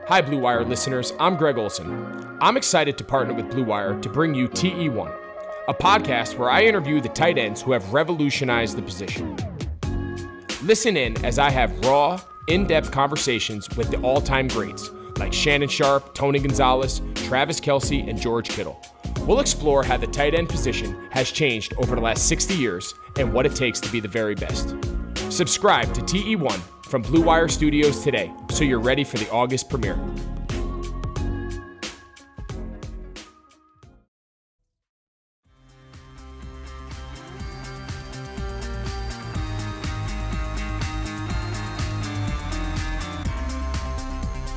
Hi, Blue Wire listeners. I'm Greg Olson. I'm excited to partner with Blue Wire to bring you TE1, a podcast where I interview the tight ends who have revolutionized the position. Listen in as I have raw, in-depth conversations with the all-time greats like Shannon Sharpe, Tony Gonzalez, Travis Kelce, and George Kittle. We'll explore how the tight end position has changed over the last 60 years and what it takes to be the very best. Subscribe to TE1 from Blue Wire Studios today, so you're ready for the August premiere.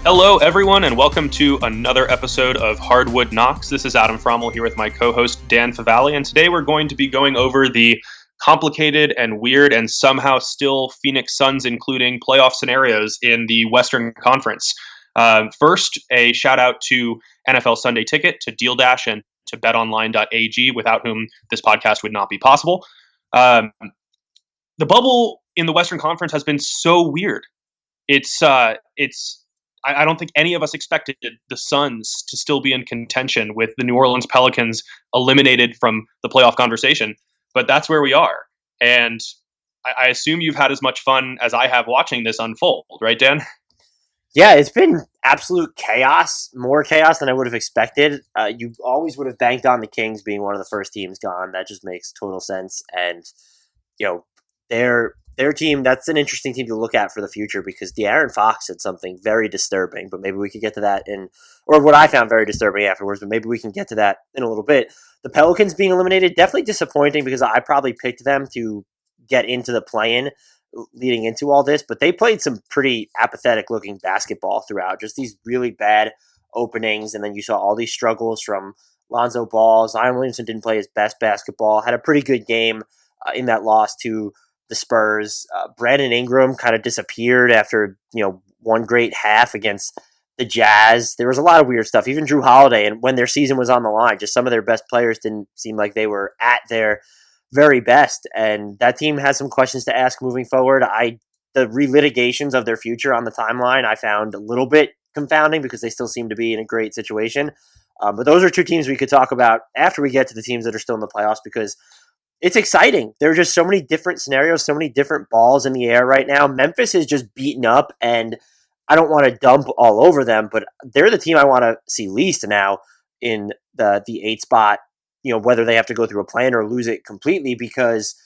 Hello, everyone, and welcome to another episode of Hardwood Knocks. This is Adam Frommel here with my co-host Dan Favale, and today we're going to be going over the complicated and weird and somehow still Phoenix Suns including playoff scenarios in the Western Conference. First, a shout out to NFL Sunday Ticket, to Deal Dash, and to betonline.ag, without whom this podcast would not be possible. The bubble in the Western Conference has been so weird. I don't think any of us expected the Suns to still be in contention with the New Orleans Pelicans eliminated from the playoff conversation. But that's where we are. And I assume you've had as much fun as I have watching this unfold, right, Dan? Yeah, it's been absolute chaos, more chaos than I would have expected. You always would have banked on the Kings being one of the first teams gone. That just makes total sense. And, you know, their team, that's an interesting team to look at for the future because Darren Fox said something very disturbing, but maybe we could get to that or what I found very disturbing afterwards, but maybe we can get to that in a little bit. The Pelicans being eliminated, definitely disappointing because I probably picked them to get into the play-in leading into all this, but they played some pretty apathetic looking basketball throughout, just these really bad openings, and then you saw all these struggles from Lonzo Ball. Zion Williamson didn't play his best basketball, had a pretty good game in that loss to the Spurs. Brandon Ingram kind of disappeared after, one great half against the Jazz. There was a lot of weird stuff. Even Drew Holiday, and when their season was on the line, just some of their best players didn't seem like they were at their very best. And that team has some questions to ask moving forward. The relitigations of their future on the timeline I found a little bit confounding because they still seem to be in a great situation. But those are two teams we could talk about after we get to the teams that are still in the playoffs because it's exciting. There are just so many different scenarios, so many different balls in the air right now. Memphis is just beaten up, and I don't want to dump all over them, but they're the team I want to see least now in the 8 spot, whether they have to go through a plan or lose it completely, because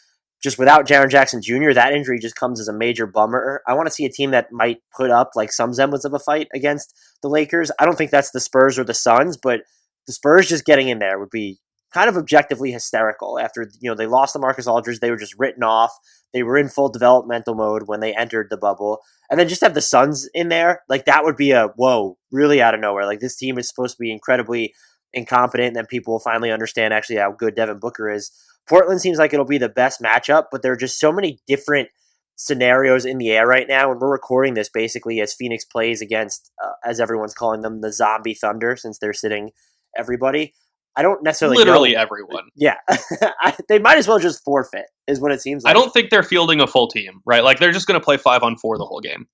just without Jaren Jackson Jr., that injury just comes as a major bummer. I want to see a team that might put up like some semblance of a fight against the Lakers. I don't think that's the Spurs or the Suns, but the Spurs just getting in there would be kind of objectively hysterical. After they lost to Marcus Aldridge, they were just written off. They were in full developmental mode when they entered the bubble, and then just have the Suns in there, like that would be a whoa, really out of nowhere. Like this team is supposed to be incredibly incompetent, and then people will finally understand actually how good Devin Booker is. Portland seems like it'll be the best matchup, but there are just so many different scenarios in the air right now, and we're recording this basically as Phoenix plays against, as everyone's calling them, the Zombie Thunder, since they're sitting everybody. I don't necessarily literally know. Everyone. Yeah. They might as well just forfeit, is what it seems like. I don't think they're fielding a full team, right? Like they're just going to play 5-on-4 the whole game.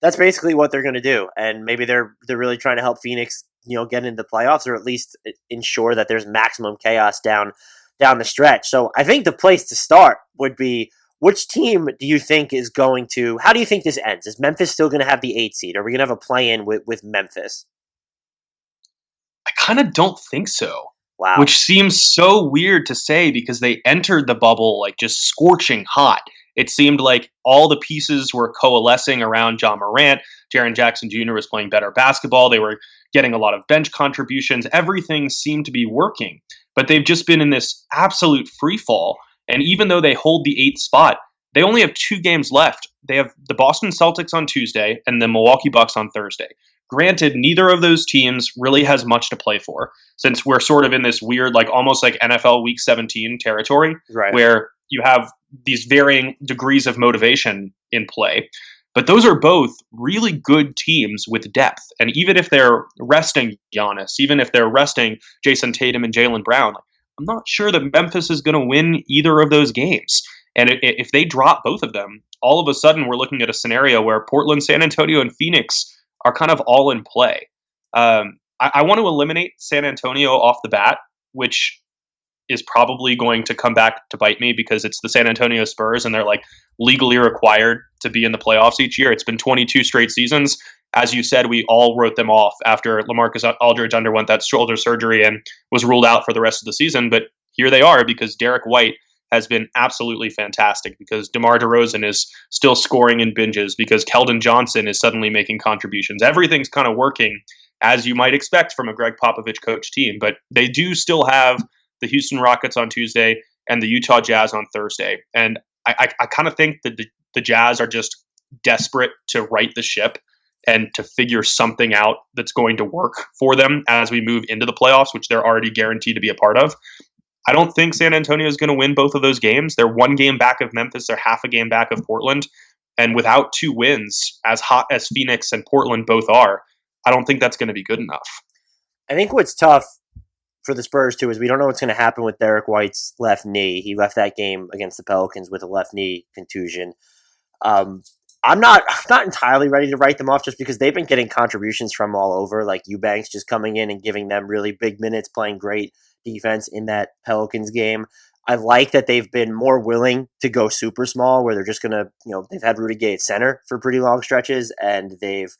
That's basically what they're going to do, and maybe they're really trying to help Phoenix, get into the playoffs, or at least ensure that there's maximum chaos down the stretch. So I think the place to start would be, which team do you think is going to? How do you think this ends? Is Memphis still going to have the 8 seed? Are we going to have a play-in with Memphis? I kind of don't think so. Wow. Which seems so weird to say because they entered the bubble like just scorching hot. It seemed like all the pieces were coalescing around John Morant. Jaren Jackson Jr. was playing better basketball. They were getting a lot of bench contributions. Everything seemed to be working. But they've just been in this absolute free fall. And even though they hold the 8th spot, they only have 2 games left. They have the Boston Celtics on Tuesday and the Milwaukee Bucks on Thursday. Granted, neither of those teams really has much to play for, since we're sort of in this weird, like almost like NFL Week 17 territory, right, where you have these varying degrees of motivation in play. But those are both really good teams with depth. And even if they're resting Giannis, even if they're resting Jason Tatum and Jaylen Brown, I'm not sure that Memphis is going to win either of those games. And if they drop both of them, all of a sudden we're looking at a scenario where Portland, San Antonio, and Phoenix are kind of all in play. I want to eliminate San Antonio off the bat, which is probably going to come back to bite me because it's the San Antonio Spurs and they're like legally required to be in the playoffs each year. It's been 22 straight seasons. As you said, we all wrote them off after LaMarcus Aldridge underwent that shoulder surgery and was ruled out for the rest of the season. But here they are because Derek White has been absolutely fantastic, because DeMar DeRozan is still scoring in binges, because Keldon Johnson is suddenly making contributions. Everything's kind of working as you might expect from a Greg Popovich coach team, but they do still have the Houston Rockets on Tuesday and the Utah Jazz on Thursday. And I kind of think that the Jazz are just desperate to right the ship and to figure something out that's going to work for them as we move into the playoffs, which they're already guaranteed to be a part of. I don't think San Antonio is going to win both of those games. They're 1 game back of Memphis. They're half a game back of Portland. And without 2 wins, as hot as Phoenix and Portland both are, I don't think that's going to be good enough. I think what's tough for the Spurs, too, is we don't know what's going to happen with Derek White's left knee. He left that game against the Pelicans with a left knee contusion. I'm not entirely ready to write them off just because they've been getting contributions from all over, like Eubanks just coming in and giving them really big minutes, playing great defense in that Pelicans game. I like that they've been more willing to go super small, where they're just going to, they've had Rudy Gay at center for pretty long stretches, and they've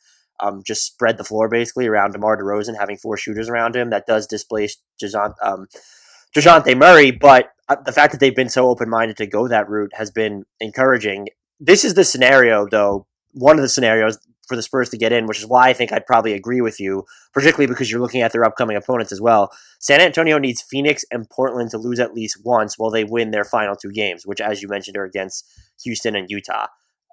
just spread the floor basically around DeMar DeRozan, having 4 shooters around him. That does displace DeJounte Murray, but the fact that they've been so open-minded to go that route has been encouraging. This is the scenario, though, one of the scenarios for the Spurs to get in, which is why I think I'd probably agree with you, particularly because you're looking at their upcoming opponents as well. San Antonio needs Phoenix and Portland to lose at least once while they win their final 2 games, which, as you mentioned, are against Houston and Utah.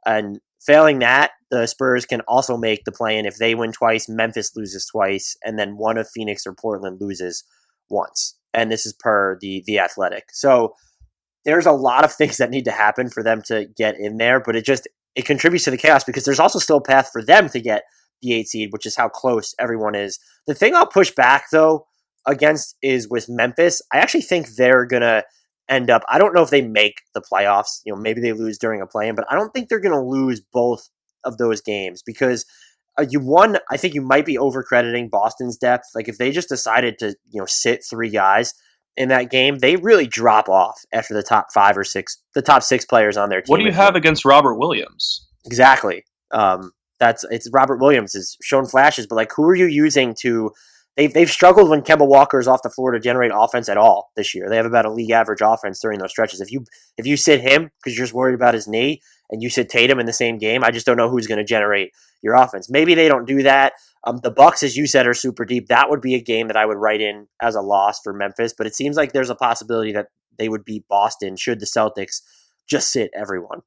And failing that, the Spurs can also make the play-in if they win twice, Memphis loses twice, and then one of Phoenix or Portland loses once. And this is per the Athletic. So there's a lot of things that need to happen for them to get in there, but it contributes to the chaos because there's also still a path for them to get the 8 seed, which is how close everyone is. The thing I'll push back, though, against is with Memphis. I actually think they're going to end up, I don't know if they make the playoffs. Maybe they lose during a play-in, but I don't think they're going to lose both of those games because I think you might be overcrediting Boston's depth. Like if they just decided to, sit 3 guys in that game, they really drop off after the top 5 or 6, the top 6 players on their team. What do you have against Robert Williams? Exactly. It's Robert Williams has shown flashes, but like, who are you using to? They've struggled when Kemba Walker is off the floor to generate offense at all this year. They have about a league average offense during those stretches. If you sit him because you're just worried about his knee, and you sit Tatum in the same game, I just don't know who's going to generate your offense. Maybe they don't do that. The Bucks, as you said, are super deep. That would be a game that I would write in as a loss for Memphis, but it seems like there's a possibility that they would beat Boston should the Celtics just sit everyone.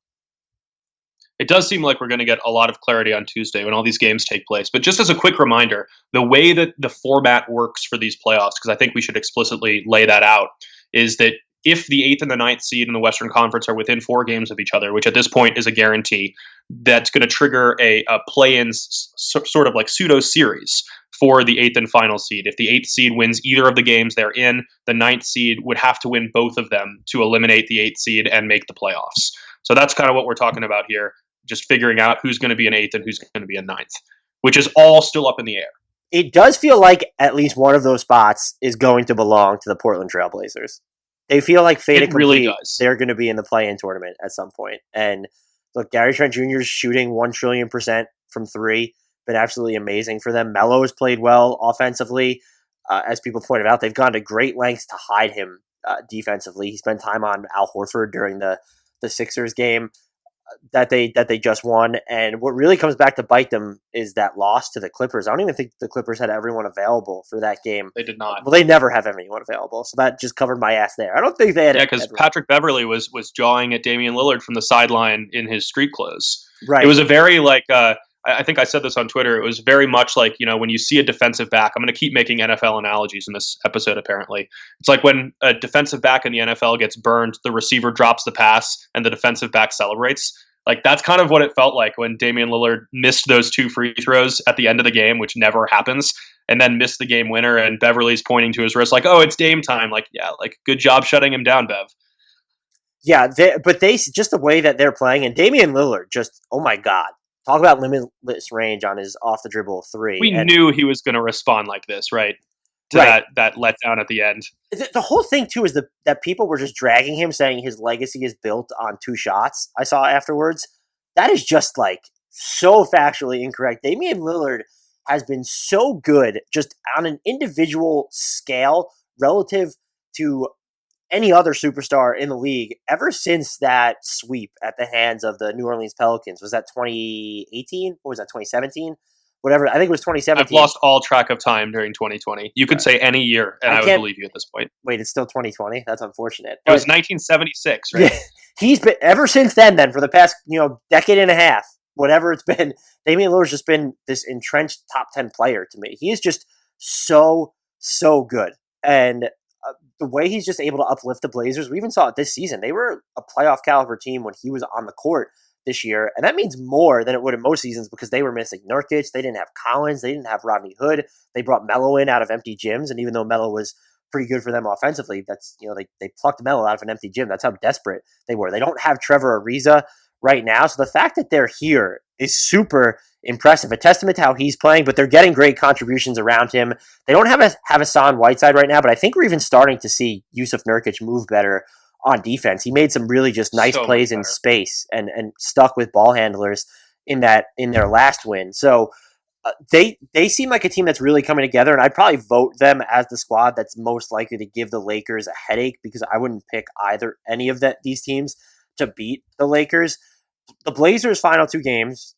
It does seem like we're going to get a lot of clarity on Tuesday when all these games take place. But just as a quick reminder, the way that the format works for these playoffs, because I think we should explicitly lay that out, is that if the 8th and the 9th seed in the Western Conference are within 4 games of each other, which at this point is a guarantee, that's going to trigger a play-in sort of like pseudo-series for the 8th and final seed. If the 8th seed wins either of the games they're in, the 9th seed would have to win both of them to eliminate the 8th seed and make the playoffs. So that's kind of what we're talking about here, just figuring out who's going to be an 8th and who's going to be a 9th, which is all still up in the air. It does feel like at least one of those spots is going to belong to the Portland Trailblazers. They feel like fait accompli, really does. They're going to be in the play-in tournament at some point. And look, Gary Trent Jr. is shooting 1,000,000,000% from 3. Been absolutely amazing for them. Melo has played well offensively. As people pointed out, they've gone to great lengths to hide him defensively. He spent time on Al Horford during the Sixers game that they just won. And what really comes back to bite them is that loss to the Clippers. I don't even think the Clippers had everyone available for that game. They did not. Well, they never have anyone available, so that just covered my ass there. I don't think they had. Yeah, because Patrick Beverley was jawing at Damian Lillard from the sideline in his street clothes. Right. It was a very I think I said this on Twitter. It was very much like, when you see a defensive back, I'm going to keep making NFL analogies in this episode, apparently. It's like when a defensive back in the NFL gets burned, the receiver drops the pass and the defensive back celebrates. Like, that's kind of what it felt like when Damian Lillard missed those 2 free throws at the end of the game, which never happens, and then missed the game winner, and Beverly's pointing to his wrist like, oh, it's Dame time. Like, yeah, like, good job shutting him down, Bev. Yeah, but they just the way that they're playing, and Damian Lillard just, oh my God. talk about limitless range on his off the dribble three. We knew he was going to respond like this, right? To that letdown at the end. The whole thing too is that people were just dragging him, saying his legacy is built on 2 shots. I saw afterwards. That is just like so factually incorrect. Damian Lillard has been so good just on an individual scale relative to any other superstar in the league ever since that sweep at the hands of the New Orleans Pelicans. Was that 2018 or was that 2017? Whatever. I think it was 2017. I've lost all track of time during 2020. You could say any year, and I would believe you at this point. Wait, it's still 2020? That's unfortunate. It was 1976, right? Yeah, he's been ever since then for the past decade and a half, whatever it's been. Damian Lillard's just been this entrenched top 10 player to me. He is just so good, and the way he's just able to uplift the Blazers. We even saw it this season. They were a playoff caliber team when he was on the court this year, and that means more than it would in most seasons because they were missing Nurkic, they didn't have Collins, they didn't have Rodney Hood, they brought Melo in out of empty gyms, and even though Melo was pretty good for them offensively, that's they plucked Melo out of an empty gym. That's how desperate they were. They don't have Trevor Ariza right now, so the fact that they're here is super impressive. A testament to how he's playing, but they're getting great contributions around him. They don't have Hassan Whiteside right now, but I think we're even starting to see Yusuf Nurkic move better on defense. He made some really just nice plays in space and stuck with ball handlers in their last win. So they seem like a team that's really coming together, and I'd probably vote them as the squad that's most likely to give the Lakers a headache because I wouldn't pick any of these teams to beat the Lakers. The Blazers' final 2 games,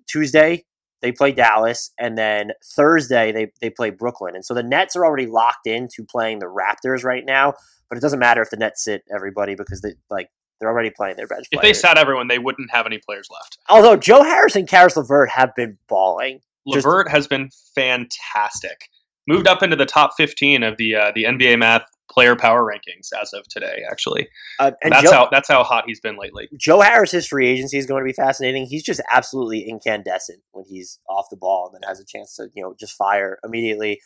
Tuesday they play Dallas, and then Thursday they play Brooklyn. And so the Nets are already locked into playing the Raptors right now, but it doesn't matter if the Nets sit everybody because they're already playing their bench players. If they sat everyone, they wouldn't have any players left. Although Joe Harris and Karis LeVert have been balling. LeVert has been fantastic. Moved up into the top 15 of the NBA Math player power rankings as of today, actually. And that's how hot he's been lately. Joe Harris's free agency is going to be fascinating. He's just absolutely incandescent when he's off the ball and then has a chance to just fire immediately.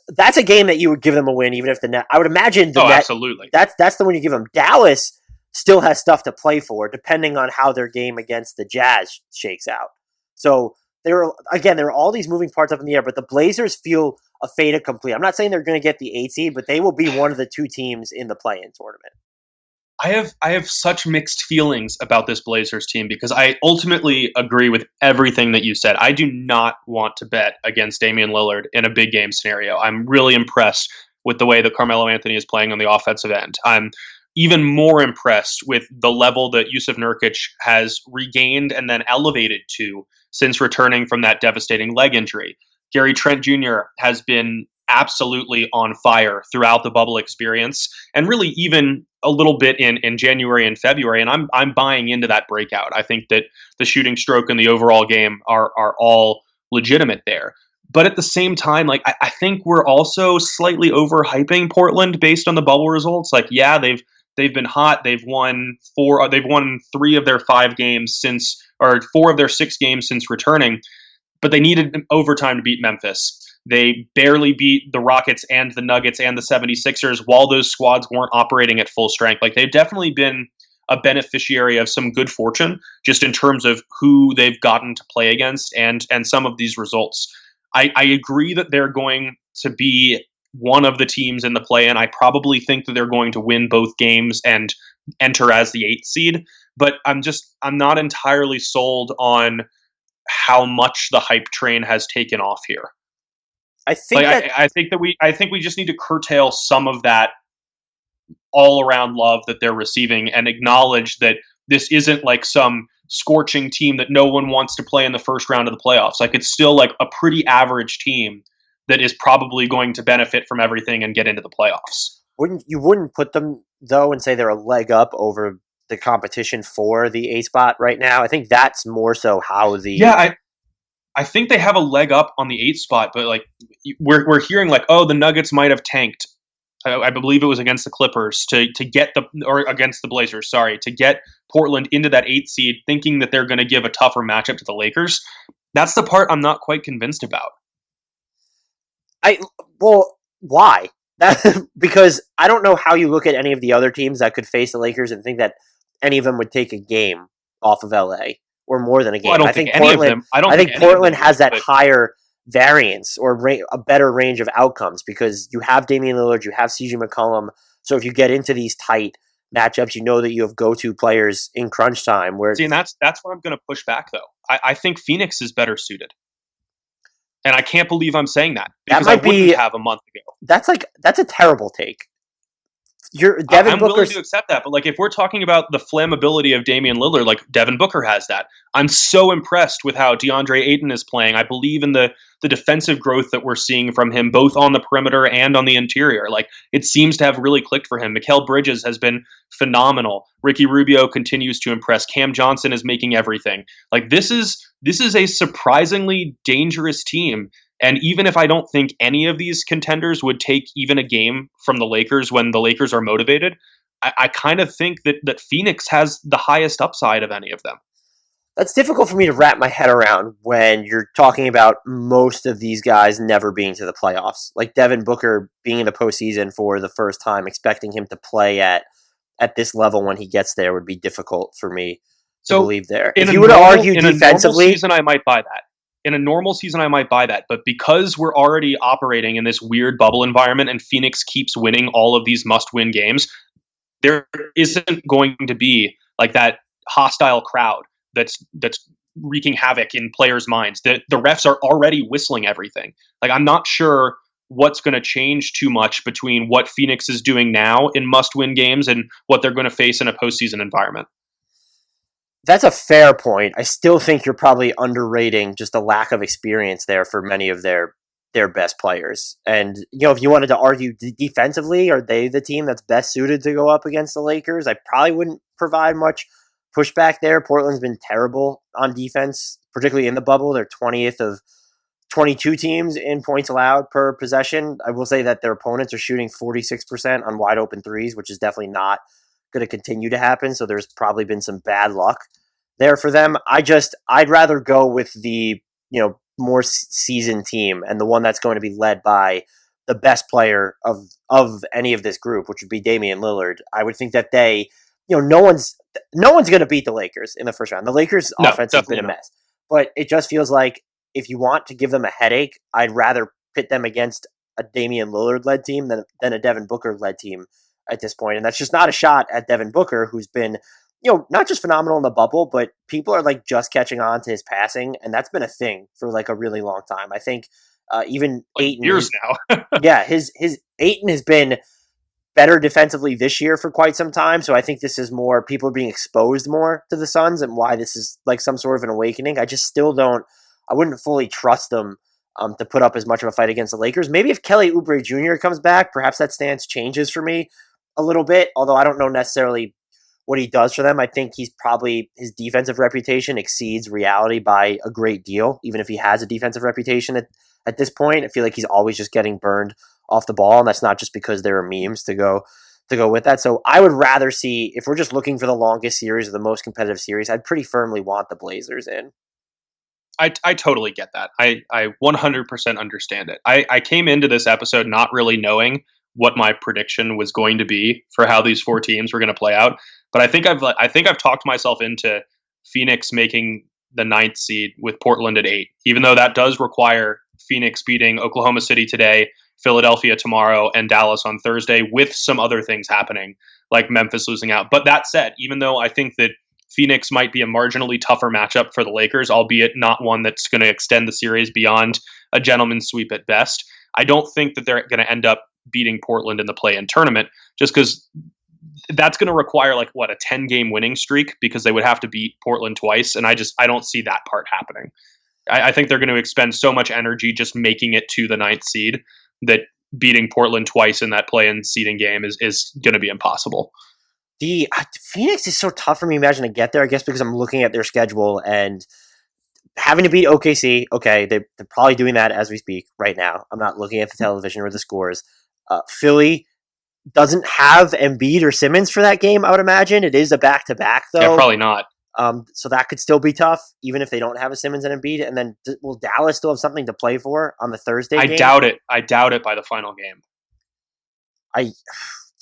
That's a game that you would give them a win, even if the Net. I would imagine the Net. Absolutely. That's the one you give them. Dallas still has stuff to play for, depending on how their game against the Jazz shakes out. So there are all these moving parts up in the air, but the Blazers feel a fait accompli. I'm not saying they're going to get the 8 seed, but they will be one of the 2 teams in the play-in tournament. I have such mixed feelings about this Blazers team because I ultimately agree with everything that you said. I do not want to bet against Damian Lillard in a big game scenario. I'm really impressed with the way that Carmelo Anthony is playing on the offensive end. I'm even more impressed with the level that Yusuf Nurkic has regained and then elevated to since returning from that devastating leg injury. Gary Trent Jr. has been absolutely on fire throughout the bubble experience, and really even a little bit in January and February. And I'm buying into that breakout. I think that the shooting stroke and the overall game are all legitimate there. But at the same time, I think we're also slightly overhyping Portland based on the bubble results. Yeah, they've been hot. They've won 3 of their 5 games or 4 of their 6 games since returning. But they needed overtime to beat Memphis. They barely beat the Rockets and the Nuggets and the 76ers while those squads weren't operating at full strength. They've definitely been a beneficiary of some good fortune just in terms of who they've gotten to play against and some of these results. I agree that they're going to be one of the teams in the play-in. I probably think that they're going to win both games and enter as the 8th seed, but I'm not entirely sold on how much the hype train has taken off here. I think we just need to curtail some of that all-around love that they're receiving and acknowledge that this isn't some scorching team that no one wants to play in the first round of the playoffs. It's still a pretty average team that is probably going to benefit from everything and get into the playoffs. You wouldn't put them though and say they're a leg up over the competition for the 8 spot right now? I think that's more so how I think they have a leg up on the 8th spot, but we're hearing the Nuggets might have tanked. I believe it was against the Clippers to get against the Blazers, to get Portland into that 8th seed, thinking that they're going to give a tougher matchup to the Lakers. That's the part I'm not quite convinced about. Why? Because I don't know how you look at any of the other teams that could face the Lakers and think that any of them would take a game off of LA. or more than a game. Well, I don't think any of them. I think Portland has that higher variance or a better range of outcomes because you have Damian Lillard, you have CJ McCollum. So if you get into these tight matchups, you know that you have go-to players in crunch time. See, and that's where I'm going to push back, though. I think Phoenix is better suited. And I can't believe I'm saying that because I wouldn't have a month ago. That's a terrible take. I'm willing to accept that, but like if we're talking about the flammability of Damian Lillard, like Devin Booker has that. I'm so impressed with how DeAndre Ayton is playing. I believe in the defensive growth that we're seeing from him, both on the perimeter and on the interior. Like it seems to have really clicked for him. Mikal Bridges has been phenomenal. Ricky Rubio continues to impress. Cam Johnson is making everything. Like this is a surprisingly dangerous team. And even if I don't think any of these contenders would take even a game from the Lakers when the Lakers are motivated, I kind of think that Phoenix has the highest upside of any of them. That's difficult for me to wrap my head around when you're talking about most of these guys never being to the playoffs. Like Devin Booker being in the postseason for the first time, expecting him to play at this level when he gets there would be difficult for me to believe there. If you were to argue defensively, in a normal season, I might buy that. But because we're already operating in this weird bubble environment and Phoenix keeps winning all of these must-win games, there isn't going to be like that hostile crowd that's wreaking havoc in players' minds. The refs are already whistling everything. Like I'm not sure what's going to change too much between what Phoenix is doing now in must-win games and what they're going to face in a postseason environment. That's a fair point. I still think you're probably underrating just the lack of experience there for many of their best players. And, if you wanted to argue defensively, are they the team that's best suited to go up against the Lakers? I probably wouldn't provide much pushback there. Portland's been terrible on defense, particularly in the bubble. They're 20th of 22 teams in points allowed per possession. I will say that their opponents are shooting 46% on wide open threes, which is definitely not going to continue to happen. So there's probably been some bad luck there for them. I'd rather go with the, more seasoned team and the one that's going to be led by the best player of any of this group, which would be Damian Lillard. I would think that they, no one's going to beat the Lakers in the first round. The Lakers offense has been a mess, but it just feels like if you want to give them a headache, I'd rather pit them against a Damian Lillard led team than a Devin Booker led team at this point. And that's just not a shot at Devin Booker, who's been, not just phenomenal in the bubble, but people are like just catching on to his passing. And that's been a thing for like a really long time. I think even like Ayton years now. Yeah. His Ayton has been better defensively this year for quite some time. So I think this is more people are being exposed more to the Suns and why this is like some sort of an awakening. I just still I wouldn't fully trust them to put up as much of a fight against the Lakers. Maybe if Kelly Oubre Jr. comes back, perhaps that stance changes for me a little bit, although I don't know necessarily what he does for them. I think his defensive reputation exceeds reality by a great deal, even if he has a defensive reputation at this point. I feel like he's always just getting burned off the ball, and that's not just because there are memes to go with that. So I would rather see, if we're just looking for the longest series or the most competitive series, I'd pretty firmly want the Blazers in. I totally get that. I 100% understand it. I came into this episode not really knowing what my prediction was going to be for how these four teams were going to play out. But I think I've talked myself into Phoenix making the 9th seed with Portland at 8, even though that does require Phoenix beating Oklahoma City today, Philadelphia tomorrow, and Dallas on Thursday, with some other things happening, like Memphis losing out. But that said, even though I think that Phoenix might be a marginally tougher matchup for the Lakers, albeit not one that's going to extend the series beyond a gentleman's sweep at best, I don't think that they're going to end up beating Portland in the play-in tournament, just because that's going to require a 10-game winning streak, because they would have to beat Portland twice, and I don't see that part happening. I think they're going to expend so much energy just making it to the 9th seed that beating Portland twice in that play-in seeding game is going to be impossible. The Phoenix is so tough for me, imagine, to get there, I guess, because I'm looking at their schedule and having to beat OKC. Okay, they're probably doing that as we speak right now. I'm not looking at the television or the scores. Philly doesn't have Embiid or Simmons for that game, I would imagine. It is a back-to-back, though. Yeah, probably not. So that could still be tough, even if they don't have a Simmons and Embiid. And then will Dallas still have something to play for on the Thursday game? I doubt it by the final game.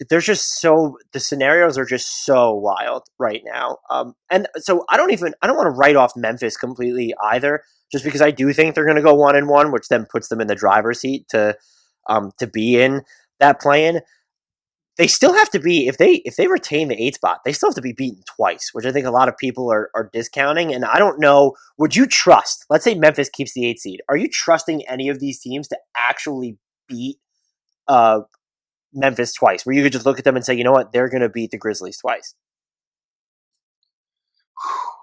the scenarios are just so wild right now. And so I don't want to write off Memphis completely either, just because I do think they're going to go 1-1, which then puts them in the driver's seat to be in that play-in. They still have to be, if they retain the 8 spot, they still have to be beaten twice, which I think a lot of people are discounting. And I don't know, would you trust, let's say Memphis keeps the 8 seed, are you trusting any of these teams to actually beat Memphis twice, where you could just look at them and say, you know what, they're going to beat the Grizzlies twice?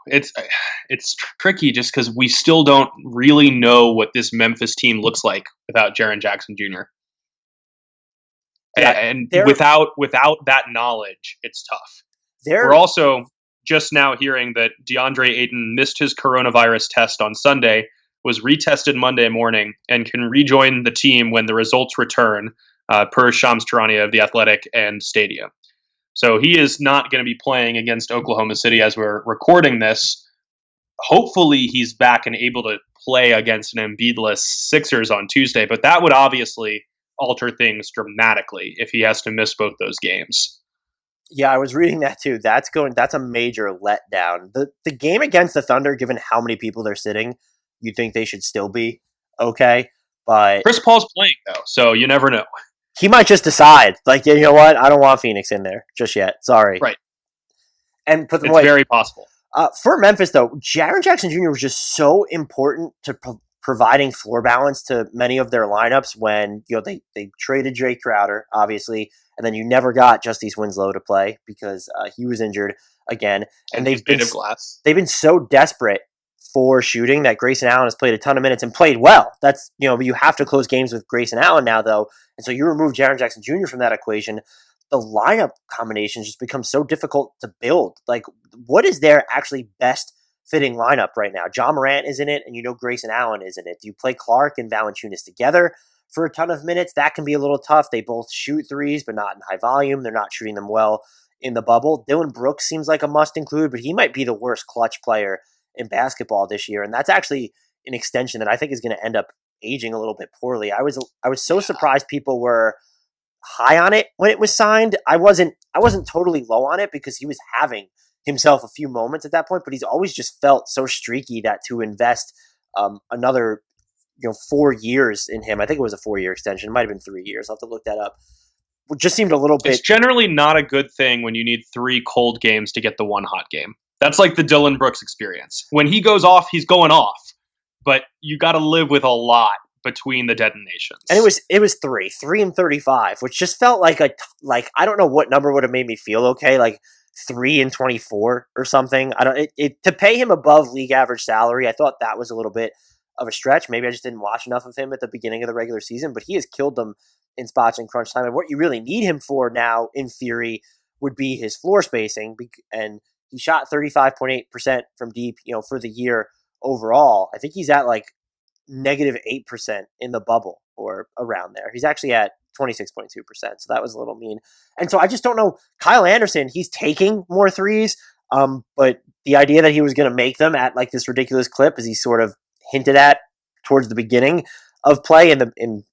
It's tricky just because we still don't really know what this Memphis team looks like without Jaren Jackson Jr. Yeah, and without that knowledge, it's tough. We're also just now hearing that DeAndre Ayton missed his coronavirus test on Sunday, was retested Monday morning, and can rejoin the team when the results return, per Shams Charania of The Athletic and Stadia. So he is not going to be playing against Oklahoma City as we're recording this. Hopefully he's back and able to play against an Embiid-less Sixers on Tuesday, but that would obviously alter things dramatically if he has to miss both those games. Yeah, I was reading that too. That's a major letdown. The game against the Thunder, given how many people they're sitting, you'd think they should still be okay. But Chris Paul's playing though, so you never know. He might just decide, like, you know what, I don't want Phoenix in there just yet. Sorry. Right. And put them away. It's very possible. For Memphis, though, Jaren Jackson Jr. was just so important to providing floor balance to many of their lineups when they traded Jay Crowder, obviously, and then you never got Justice Winslow to play because he was injured again. And they've been so desperate for shooting that Grayson Allen has played a ton of minutes and played well. That's, you have to close games with Grayson Allen now, though. And so you remove Jaren Jackson Jr. from that equation, the lineup combinations just become so difficult to build. Like, what is their actually best fitting lineup right now? John Morant is in it, and Grayson Allen is in it. Do you play Clark and Valanciunas together for a ton of minutes? That can be a little tough. They both shoot threes, but not in high volume. They're not shooting them well in the bubble. Dylan Brooks seems like a must include, but he might be the worst clutch player in basketball this year, and that's actually an extension that I think is going to end up aging a little bit poorly. I was so surprised people were high on it when it was signed. I wasn't totally low on it because he was having himself a few moments at that point, but he's always just felt so streaky that to invest another 4 years in him, I think it was a 4-year extension, it might have been 3 years, I'll have to look that up, it just seemed a little bit. It's generally not a good thing when you need 3 cold games to get the 1 hot game. That's like the Dylan Brooks experience. When he goes off, he's going off. But you got to live with a lot between the detonations. And it was 3 and 35, which just felt like I don't know what number would have made me feel okay, like 3 and 24 or something. I don't to pay him above league average salary. I thought that was a little bit of a stretch. Maybe I just didn't watch enough of him at the beginning of the regular season, but he has killed them in spots in crunch time. And what you really need him for now, in theory, would be his floor spacing, and he shot 35.8% from deep, for the year overall. I think he's at like negative 8% in the bubble or around there. He's actually at 26.2%. So that was a little mean. And so I just don't know. Kyle Anderson, he's taking more threes. But the idea that he was going to make them at like this ridiculous clip, as he sort of hinted at towards the beginning of play in what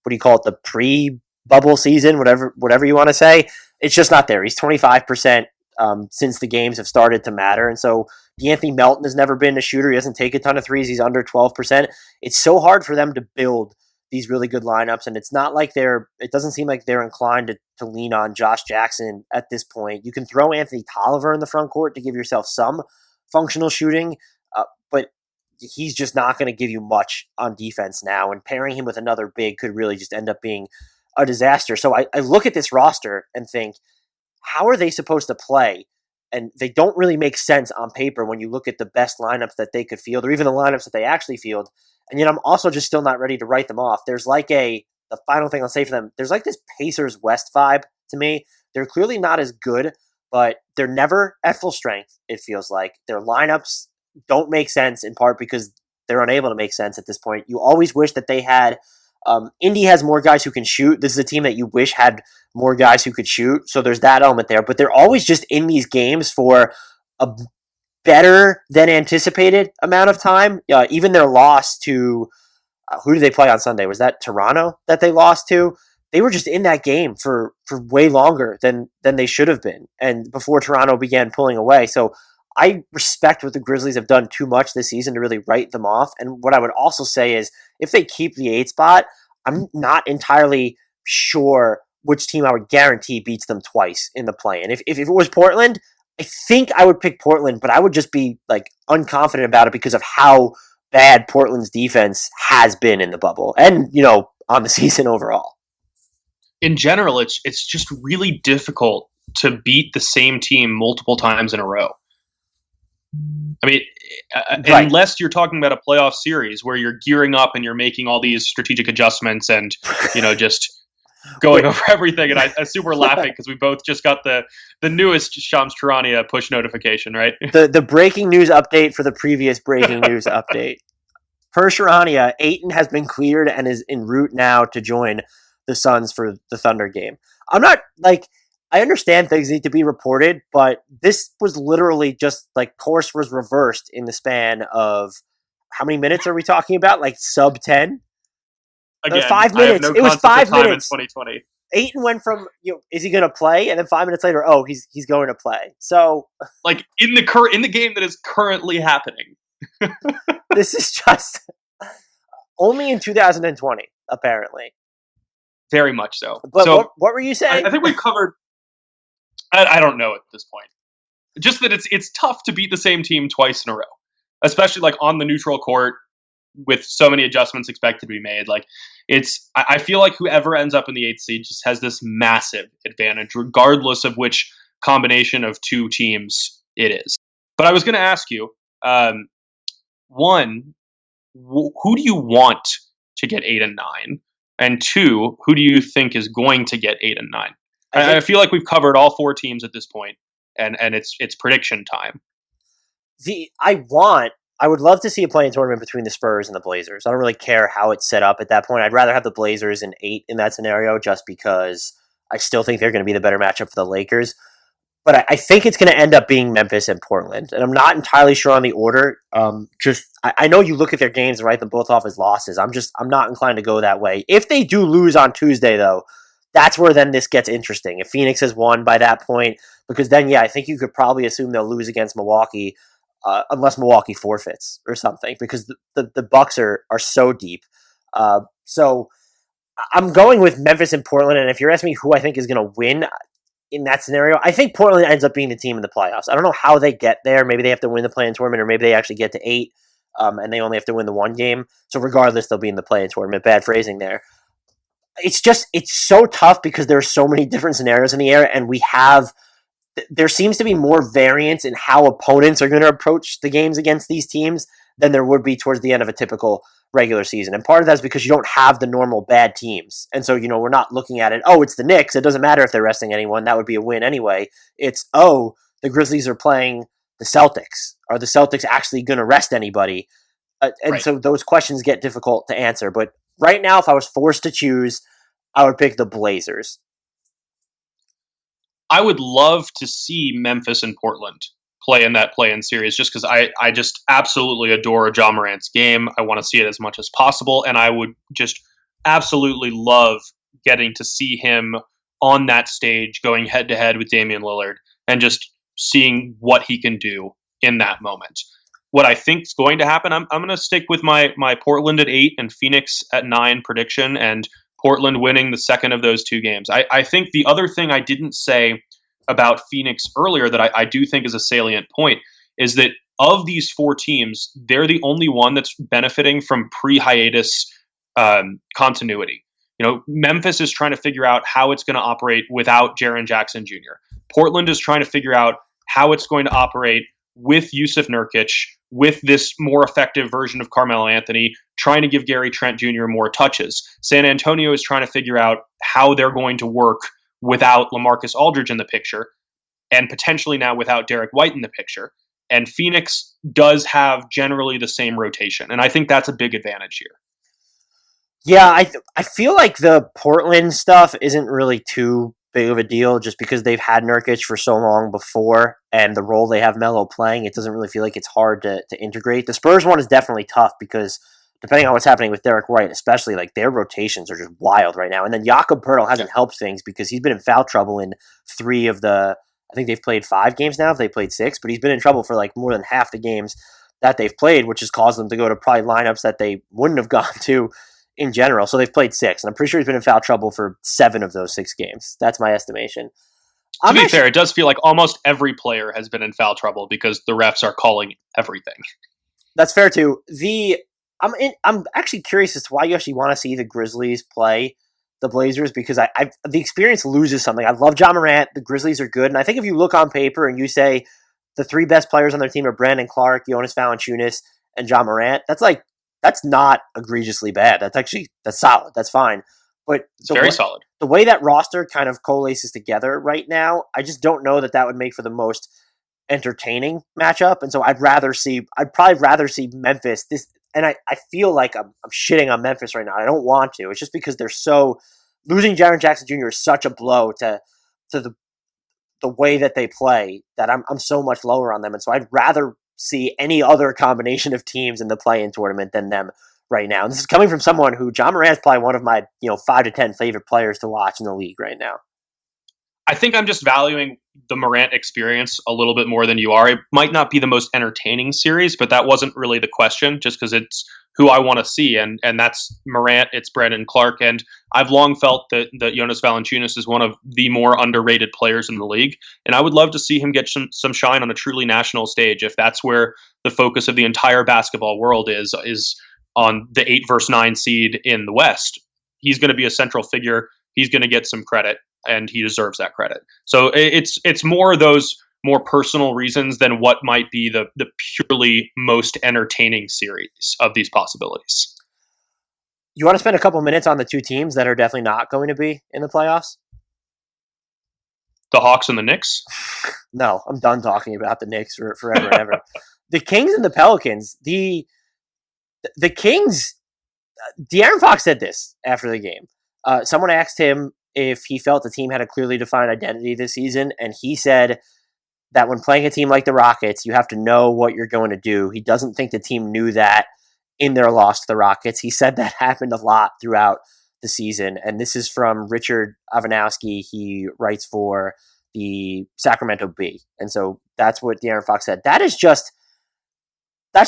do you call it? The pre-bubble season, whatever you want to say. It's just not there. He's 25%. Since the games have started to matter. And so D'Anthony Melton has never been a shooter. He doesn't take a ton of threes. He's under 12%. It's so hard for them to build these really good lineups. And it's not like it doesn't seem like they're inclined to lean on Josh Jackson at this point. You can throw Anthony Tolliver in the front court to give yourself some functional shooting, but he's just not going to give you much on defense now. And pairing him with another big could really just end up being a disaster. So I look at this roster and think, how are they supposed to play? And they don't really make sense on paper when you look at the best lineups that they could field, or even the lineups that they actually field. And yet I'm also just still not ready to write them off. There's like the final thing I'll say for them, there's like this Pacers West vibe to me. They're clearly not as good, but they're never at full strength, it feels like. Their lineups don't make sense, in part because they're unable to make sense at this point. You always wish that they had Indy has more guys who can shoot. This is a team that you wish had more guys who could shoot. So there's that element there. But they're always just in these games for a better than anticipated amount of time. Even their loss to who did they play on Sunday? Was that Toronto that they lost to? they were just in that game for way longer than they should have been, and before Toronto began pulling away. So I respect what the Grizzlies have done too much this season to really write them off. And what I would also say is if they keep the 8 spot, I'm not entirely sure which team I would guarantee beats them twice in the play. And if it was Portland, I think I would pick Portland, but I would just be like unconfident about it because of how bad Portland's defense has been in the bubble and, on the season overall. In general, it's just really difficult to beat the same team multiple times in a row. I mean, Right. Unless you're talking about a playoff series where you're gearing up and you're making all these strategic adjustments and, just going over everything. And I super laughing because we both just got the newest Shams Charania push notification, right? The breaking news update for the previous breaking news update. Per Charania, Ayton has been cleared and is en route now to join the Suns for the Thunder game. I'm not I understand things need to be reported, but this was literally just course was reversed in the span of how many minutes are we talking about? Like sub 10? Again, 5 minutes. It was 5 minutes. In 2020. Ayton went from, is he going to play? And then 5 minutes later, he's going to play. So in the game that is currently happening. This is just only in 2020, apparently. Very much so. But so, what were you saying? I think we've covered. I don't know at this point. Just that it's tough to beat the same team twice in a row, especially on the neutral court with so many adjustments expected to be made. I feel like whoever ends up in the 8th seed just has this massive advantage, regardless of which combination of two teams it is. But I was going to ask you, one, who do you want to get 8 and 9? And 2, who do you think is going to get 8 and 9? I feel like we've covered all 4 teams at this point, and it's prediction time. I would love to see a play-in tournament between the Spurs and the Blazers. I don't really care how it's set up at that point. I'd rather have the Blazers in 8 in that scenario just because I still think they're going to be the better matchup for the Lakers. But I think it's going to end up being Memphis and Portland. And I'm not entirely sure on the order. I know you look at their games and write them both off as losses. I'm not inclined to go that way. If they do lose on Tuesday, though, that's where then this gets interesting. If Phoenix has won by that point, because then, I think you could probably assume they'll lose against Milwaukee, unless Milwaukee forfeits or something, because the Bucks are so deep. So I'm going with Memphis and Portland, and if you're asking me who I think is going to win in that scenario, I think Portland ends up being the team in the playoffs. I don't know how they get there. Maybe they have to win the play-in tournament, or maybe they actually get to 8, and they only have to win the one game. So regardless, they'll be in the play-in tournament. Bad phrasing there. It's so tough because there are so many different scenarios in the air, and there seems to be more variance in how opponents are going to approach the games against these teams than there would be towards the end of a typical regular season. And part of that is because you don't have the normal bad teams. And so, we're not looking at it, it's the Knicks. It doesn't matter if they're resting anyone. That would be a win anyway. It's, the Grizzlies are playing the Celtics. Are the Celtics actually going to rest anybody? Right. So those questions get difficult to answer. But right now, if I was forced to choose, I would pick the Blazers. I would love to see Memphis and Portland play in that play-in series just because I just absolutely adore Ja Morant's game. I want to see it as much as possible, and I would just absolutely love getting to see him on that stage going head-to-head with Damian Lillard and just seeing what he can do in that moment. What I think is going to happen, I'm going to stick with my Portland at 8 and Phoenix at 9 prediction, and Portland winning the second of those 2 games. I think the other thing I didn't say about Phoenix earlier that I do think is a salient point is that of these 4 teams, they're the only one that's benefiting from pre-hiatus continuity. Memphis is trying to figure out how it's going to operate without Jaren Jackson Jr. Portland is trying to figure out how it's going to operate with Yusuf Nurkic, with this more effective version of Carmelo Anthony, trying to give Gary Trent Jr. more touches. San Antonio is trying to figure out how they're going to work without LaMarcus Aldridge in the picture, and potentially now without Derek White in the picture. And Phoenix does have generally the same rotation, and I think that's a big advantage here. Yeah, I feel like the Portland stuff isn't really too big of a deal just because they've had Nurkic for so long before, and the role they have Melo playing, it doesn't really feel like it's hard to integrate. The Spurs one is definitely tough because depending on what's happening with Derek White, especially, like, their rotations are just wild right now. And then Jakob Poeltl hasn't helped things because he's been in foul trouble in 3 of the, I think they've played 5 games now, if they played 6, but he's been in trouble for like more than half the games that they've played, which has caused them to go to probably lineups that they wouldn't have gone to in general. So they've played 6, and I'm pretty sure he's been in foul trouble for 7 of those 6 games. That's my estimation. To be fair, it does feel like almost every player has been in foul trouble because the refs are calling everything. That's fair too. I'm actually curious as to why you actually want to see the Grizzlies play the Blazers, because the experience loses something. I love John Morant. The Grizzlies are good, and I think if you look on paper and you say the 3 best players on their team are Brandon Clark, Jonas Valanciunas, and John Morant, that's not egregiously bad. That's solid. That's fine. But it's very solid. The way that roster kind of coalesces together right now, I just don't know that would make for the most entertaining matchup. And so I'd probably rather see Memphis this. And I feel like I'm shitting on Memphis right now. I don't want to. It's just because losing Jaren Jackson Jr. is such a blow to the way that they play that I'm so much lower on them. And so I'd rather see any other combination of teams in the play-in tournament than them right now. And this is coming from someone who John Morant is probably one of my 5 to 10 favorite players to watch in the league right now. I think I'm just valuing the Morant experience a little bit more than you are. It might not be the most entertaining series, but that wasn't really the question, just because it's who I want to see, and that's Morant, it's Brandon Clark, and I've long felt that Jonas Valanciunas is one of the more underrated players in the league, and I would love to see him get some shine on a truly national stage, if that's where the focus of the entire basketball world is on the 8 versus 9 seed in the West. He's going to be a central figure. He's going to get some credit, and he deserves that credit. So it's more those more personal reasons than what might be the purely most entertaining series of these possibilities. You want to spend a couple minutes on the 2 teams that are definitely not going to be in the playoffs? The Hawks and the Knicks? No, I'm done talking about the Knicks for forever and ever. The Kings and the Pelicans. The Kings, Darren Fox said this after the game. Someone asked him if he felt the team had a clearly defined identity this season, and he said that when playing a team like the Rockets, you have to know what you're going to do. He doesn't think the team knew that in their loss to the Rockets. He said that happened a lot throughout the season, and this is from Richard Avanowski. He writes for the Sacramento Bee, and so that's what Darren Fox said. That's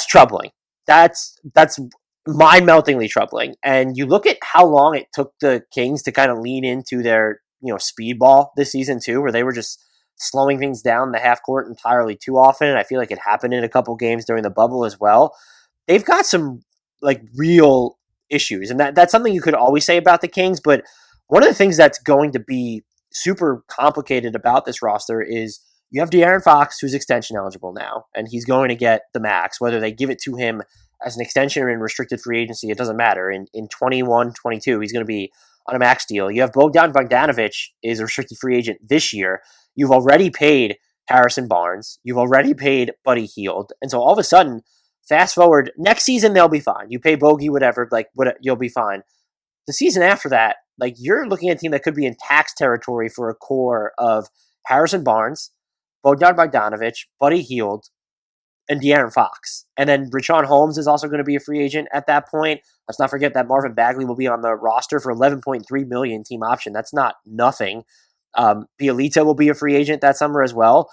troubling. That's mind-meltingly troubling. And you look at how long it took the Kings to kind of lean into their speedball this season too, where they were just slowing things down the half court entirely too often. And I feel like it happened in a couple games during the bubble as well. They've got some like real issues, and that's something you could always say about the Kings. But one of the things that's going to be super complicated about this roster is you have De'Aaron Fox, who's extension eligible now, and he's going to get the max, whether they give it to him as an extension or in restricted free agency. It doesn't matter. In 21, 22, he's going to be on a max deal. You have Bogdanovich is a restricted free agent this year. You've already paid Harrison Barnes. You've already paid Buddy Hield. And so all of a sudden, fast forward, next season they'll be fine. You pay Bogey, whatever, you'll be fine. The season after that, you're looking at a team that could be in tax territory for a core of Harrison Barnes, Bogdanovich, Buddy Hield, and De'Aaron Fox. And then Richaun Holmes is also going to be a free agent at that point. Let's not forget that Marvin Bagley will be on the roster for $11.3 million team option. That's not nothing. Bielita will be a free agent that summer as well.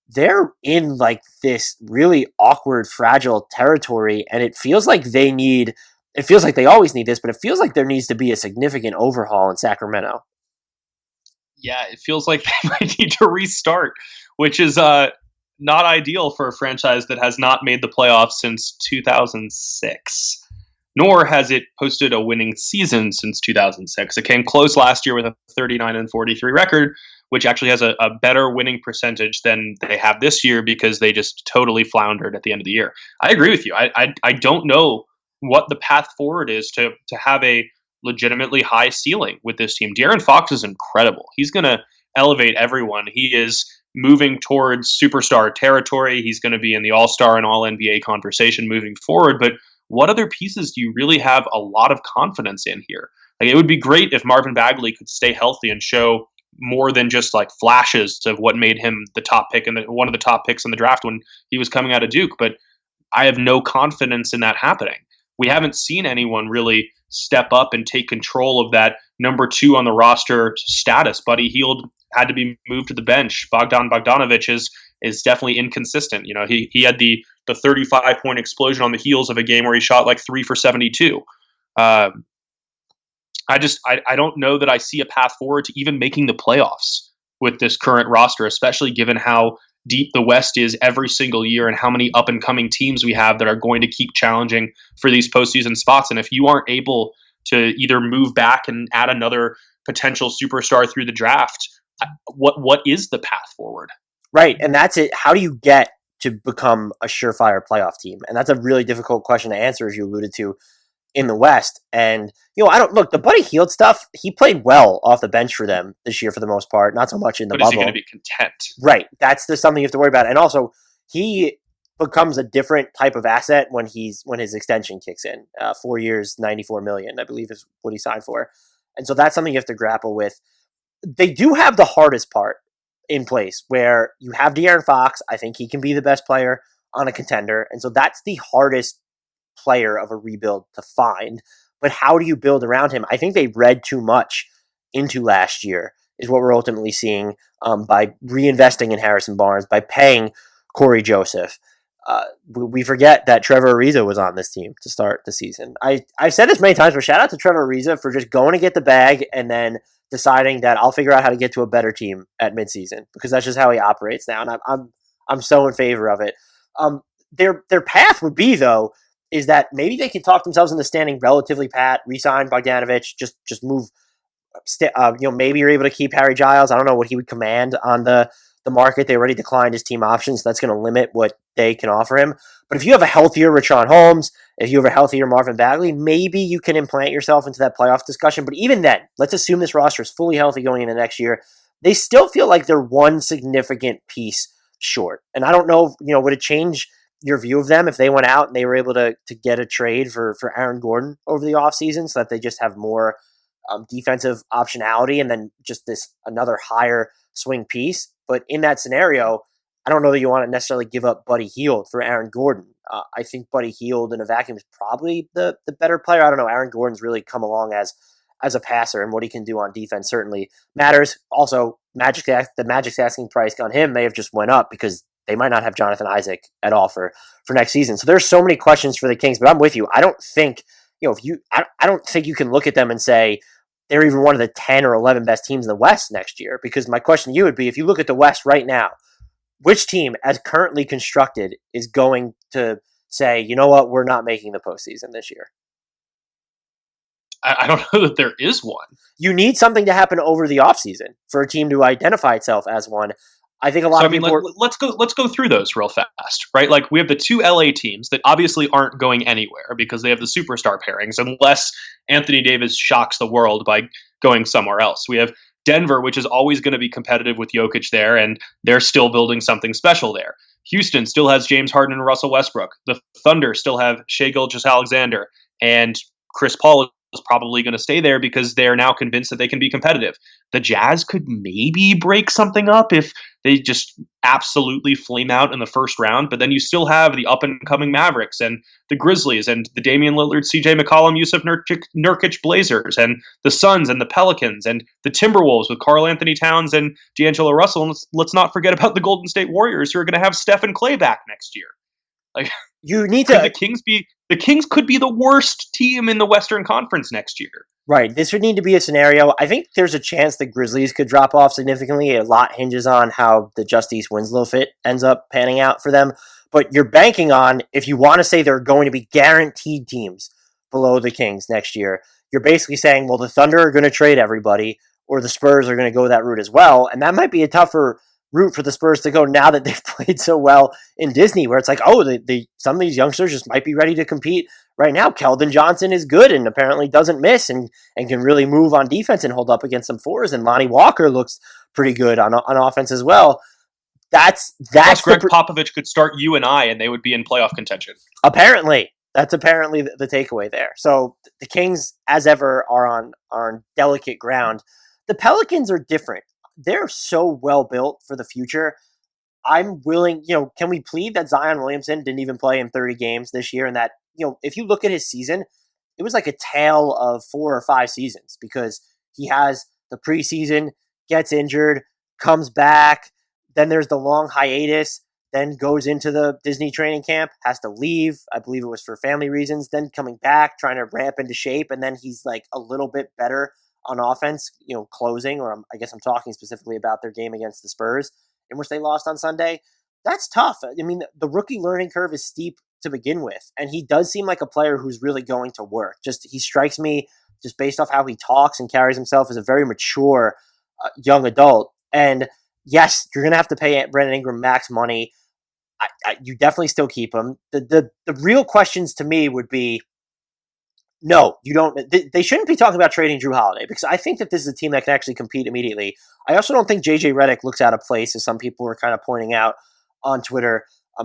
They're in this really awkward, fragile territory, and it feels like they always need this, but it feels like there needs to be a significant overhaul in Sacramento. Yeah, it feels like they might need to restart, which is not ideal for a franchise that has not made the playoffs since 2006, nor has it posted a winning season since 2006. It came close last year with a 39-43 record, which actually has a better winning percentage than they have this year because they just totally floundered at the end of the year. I agree with you. I don't know what the path forward is to have a legitimately high ceiling with this team. De'Aaron Fox is incredible. He's going to elevate everyone. He is moving towards superstar territory. He's going to be in the All-Star and All-NBA conversation moving forward. But what other pieces do you really have a lot of confidence in here? It would be great if Marvin Bagley could stay healthy and show more than just flashes of what made him the top pick and one of the top picks in the draft when he was coming out of Duke. But I have no confidence in that happening. we haven't seen anyone really step up and take control of that number 2 on the roster status. Buddy Hield had to be moved to the bench. Bogdanovich is definitely inconsistent. He had the 35-point explosion on the heels of a game where he shot like 3 for 72. I don't know that I see a path forward to even making the playoffs with this current roster, especially given how deep the West is every single year and how many up and coming teams we have that are going to keep challenging for these postseason spots. And if you aren't able to either move back and add another potential superstar through the draft, what is the path forward? Right. And that's it. How do you get to become a surefire playoff team? And that's a really difficult question to answer, as you alluded to, in the West. And, the Buddy Hield stuff, he played well off the bench for them this year for the most part, not so much in the bubble. But is he going to be content? Right. That's something you have to worry about. And also, he becomes a different type of asset when his extension kicks in. 4 years, $94 million, I believe is what he signed for. And so that's something you have to grapple with. They do have the hardest part in place where you have Darren Fox. I think he can be the best player on a contender. And so that's the hardest player of a rebuild to find. But how do you build around him? I think they read too much into last year is what we're ultimately seeing by reinvesting in Harrison Barnes, by paying Corey Joseph. We forget that Trevor Ariza was on this team to start the season. I've said this many times, but shout out to Trevor Ariza for just going to get the bag and then deciding that I'll figure out how to get to a better team at midseason, because that's just how he operates now. And I'm so in favor of it. Their path would be, though, is that maybe they can talk themselves into standing relatively pat, re-sign Bogdanovich, just move. Maybe you're able to keep Harry Giles. I don't know what he would command on the market. They already declined his team options, so that's going to limit what they can offer him. But if you have a healthier Richaun Holmes, if you have a healthier Marvin Bagley, maybe you can implant yourself into that playoff discussion. But even then, let's assume this roster is fully healthy going into next year. They still feel like they're one significant piece short. And I don't know, would it change your view of them if they went out and they were able to get a trade for Aaron Gordon over the offseason so that they just have more defensive optionality and then just this another higher swing piece? But in that scenario, I don't know that you want to necessarily give up Buddy Hield for Aaron Gordon. I think Buddy Hield in a vacuum is probably the better player. I don't know. Aaron Gordon's really come along as a passer, and what he can do on defense certainly matters. Also, the Magic's asking price on him may have just went up because they might not have Jonathan Isaac at all for next season. So there's so many questions for the Kings, but I'm with you. I don't think, I don't think you can look at them and say they're even one of the 10 or 11 best teams in the West next year, because my question to you would be, if you look at the West right now, which team, as currently constructed, is going to say, you know what, we're not making the postseason this year? I don't know that there is one. You need something to happen over the offseason for a team to identify itself as one. I think a lot of people. Let's go through those real fast, right? Like, we have the two LA teams that obviously aren't going anywhere because they have the superstar pairings, unless Anthony Davis shocks the world by going somewhere else. We have Denver, which is always going to be competitive with Jokic there, and they're still building something special there. Houston still has James Harden and Russell Westbrook. The Thunder still have Shai Gilgeous-Alexander, and Chris Paul is probably going to stay there because they're now convinced that they can be competitive. The Jazz could maybe break something up if they just absolutely flame out in the first round, but then you still have the up-and-coming Mavericks and the Grizzlies and the Damian Lillard, CJ McCollum, Yusuf Nurkic Blazers, and the Suns and the Pelicans and the Timberwolves with Karl Anthony Towns and D'Angelo Russell. And let's not forget about the Golden State Warriors, who are going to have Steph and Clay back next year. Like, you need to. The Kings could be the worst team in the Western Conference next year. Right. This would need to be a scenario. I think there's a chance the Grizzlies could drop off significantly. A lot hinges on how the Justice Winslow fit ends up panning out for them. But you're banking on, if you want to say they're going to be guaranteed teams below the Kings next year, you're basically saying, well, the Thunder are going to trade everybody, or the Spurs are going to go that route as well. And that might be a tougher route for the Spurs to go now that they've played so well in Disney, where it's like, oh, some of these youngsters just might be ready to compete right now. Keldon Johnson is good and apparently doesn't miss and can really move on defense and hold up against some fours. And Lonnie Walker looks pretty good on offense as well. That's Greg Popovich could start you and I, and they would be in playoff contention. Apparently. That's apparently the takeaway there. So the Kings, as ever, are on delicate ground. The Pelicans are different. They're so well built for the future. I'm willing, can we plead that Zion Williamson didn't even play in 30 games this year and that if you look at his season, it was like a tale of 4 or 5 seasons because he has the preseason, gets injured, comes back, then there's the long hiatus, then goes into the Disney training camp, has to leave. I believe it was for family reasons, then coming back, trying to ramp into shape, and then he's like a little bit better on offense, closing, or I guess I'm talking specifically about their game against the Spurs, in which they lost on Sunday. That's tough. I mean, the rookie learning curve is steep to begin with, and he does seem like a player who's really going to work. He strikes me, just based off how he talks and carries himself, as a very mature young adult. And yes, you're going to have to pay Brandon Ingram max money. You definitely still keep him. The real questions to me would be, no, you don't. They shouldn't be talking about trading Drew Holiday, because I think that this is a team that can actually compete immediately. I also don't think JJ Redick looks out of place, as some people were kind of pointing out on Twitter